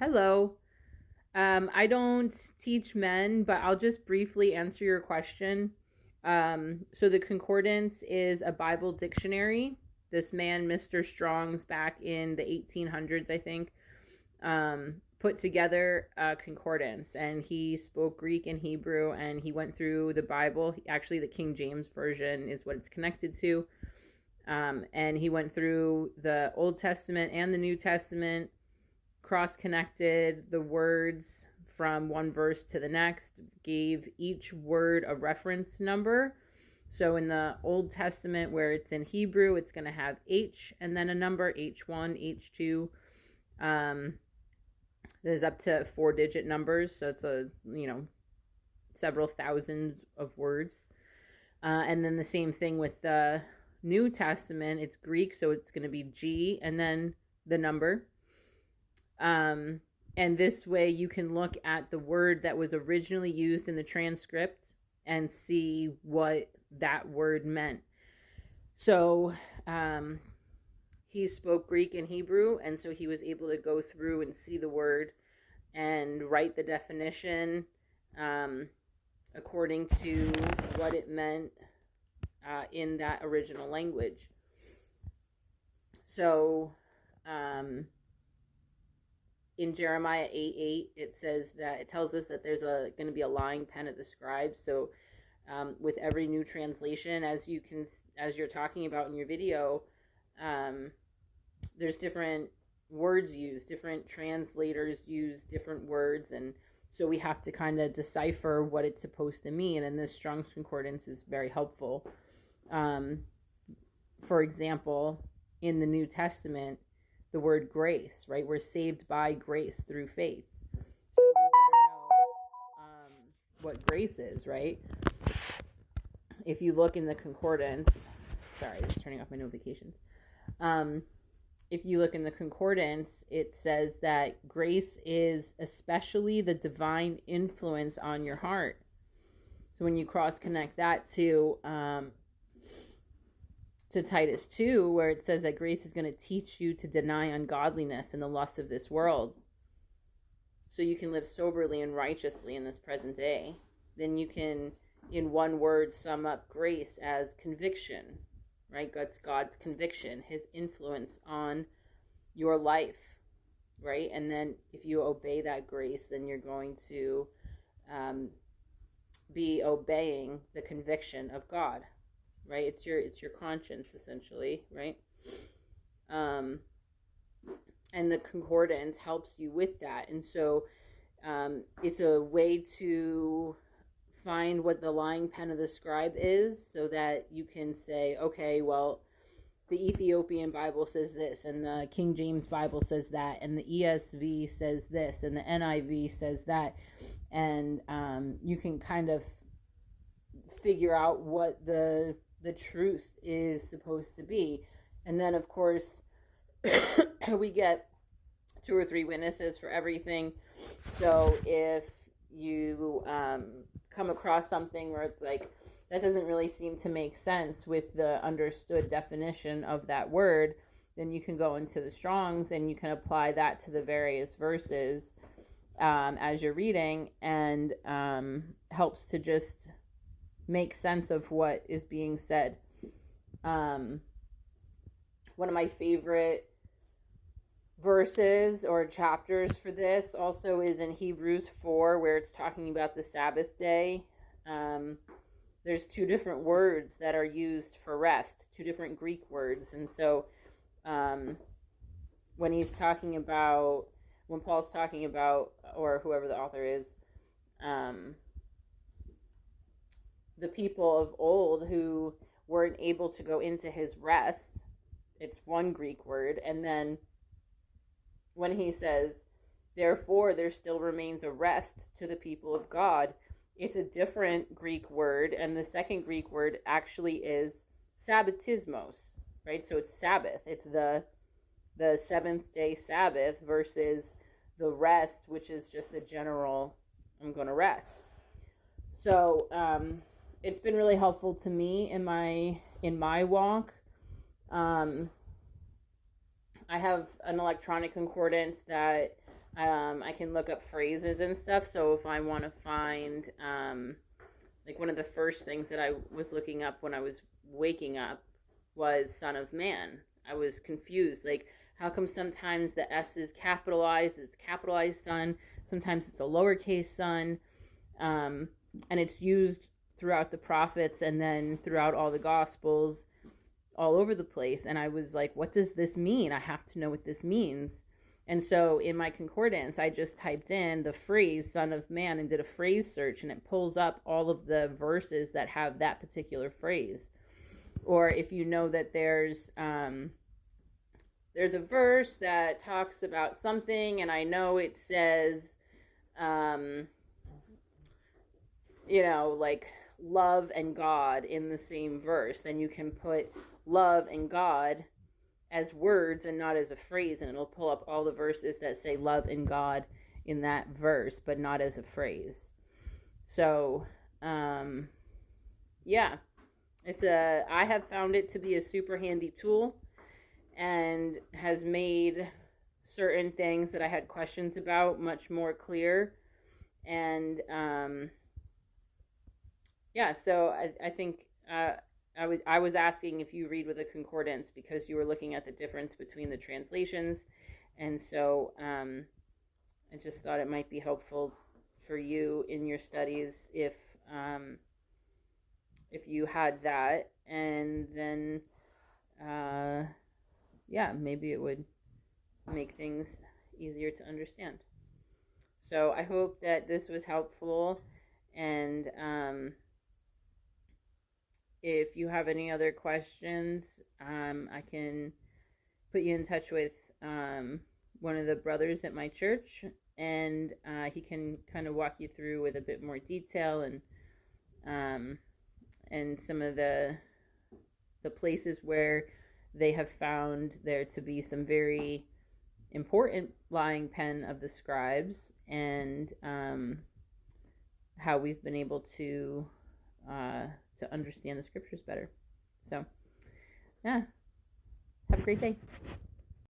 Hello. I don't teach men, but I'll just briefly answer your question. So the concordance is a Bible dictionary. This man, Mr. Strong's, back in the 1800s, I think, put together a concordance, and he spoke Greek and Hebrew, and he went through the Bible. Actually, the King James version is what it's connected to. And he went through the Old Testament and the New Testament, cross-connected the words from one verse to the next, gave each word a reference number. So in the Old Testament, where it's in Hebrew, it's going to have H and then a number, H1, H2. There's up to 4-digit numbers, so it's several thousand of words. And then the same thing with the New Testament. It's Greek, so it's going to be G and then the number. And this way you can look at the word that was originally used in the transcript and see what that word meant. So he spoke Greek and Hebrew, and so he was able to go through and see the word and write the definition according to what it meant in that original language. So in Jeremiah 8:8, it says that it tells us that there's going to be a lying pen of the scribe. So with every new translation, as you're talking about in your video, there's different words used, different translators use different words, and so we have to kind of decipher what it's supposed to mean, and this Strong's Concordance is very helpful. For example, in the New Testament, the word grace, right? We're saved by grace through faith. So we better know what grace is, right? If you look in the concordance, sorry, I was turning off my notifications. If you look in the concordance, it says that grace is especially the divine influence on your heart. So when you cross-connect that to Titus 2, where it says that grace is going to teach you to deny ungodliness and the lusts of this world, so you can live soberly and righteously in this present day, then you can, in one word, sum up grace as conviction, right? That's God's conviction, his influence on your life, right? And then if you obey that grace, then you're going to be obeying the conviction of God, right? It's your conscience, essentially, right? And the concordance helps you with that. And so it's a way to find what the lying pen of the scribe is, so that you can say, okay, well, the Ethiopian Bible says this, and the King James Bible says that, and the ESV says this, and the NIV says that, and you can kind of figure out what the truth is supposed to be. And then, of course, we get 2 or 3 witnesses for everything. So if you come across something where it's like, that doesn't really seem to make sense with the understood definition of that word, then you can go into the Strong's and you can apply that to the various verses as you're reading, and helps to just make sense of what is being said. One of my favorite verses or chapters for this also is in Hebrews 4, where it's talking about the Sabbath day. There's 2 different words that are used for rest, 2 different Greek words. And so when Paul's talking about, or whoever the author is, the people of old who weren't able to go into his rest, it's one Greek word. And then when he says, therefore there still remains a rest to the people of God, it's a different Greek word, and the second Greek word actually is sabbatismos, right? So it's Sabbath. It's the 7th day Sabbath versus the rest, which is just a general, I'm going to rest. So it's been really helpful to me in my walk. I have an electronic concordance that I can look up phrases and stuff. So if I want to find, like one of the first things that I was looking up when I was waking up was Son of Man. I was confused. Like, how come sometimes the S is capitalized, it's capitalized son, sometimes it's a lowercase son, and it's used throughout the prophets and then throughout all the gospels all over the place. And I was like, what does this mean? I have to know what this means. And so in my concordance, I just typed in the phrase Son of Man and did a phrase search, and it pulls up all of the verses that have that particular phrase. Or if you know that there's a verse that talks about something, and I know it says, like love and God in the same verse, then you can put love and God as words and not as a phrase, and it'll pull up all the verses that say love and God in that verse, but not as a phrase. So, yeah, I have found it to be a super handy tool, and has made certain things that I had questions about much more clear. And so I think I was asking if you read with a concordance because you were looking at the difference between the translations, and so I just thought it might be helpful for you in your studies if you had that, and then maybe it would make things easier to understand. So I hope that this was helpful, and if you have any other questions, I can put you in touch with one of the brothers at my church, and he can kind of walk you through with a bit more detail, and some of the places where they have found there to be some very important lying pen of the scribes, and how we've been able to understand the scriptures better. So, yeah, have a great day.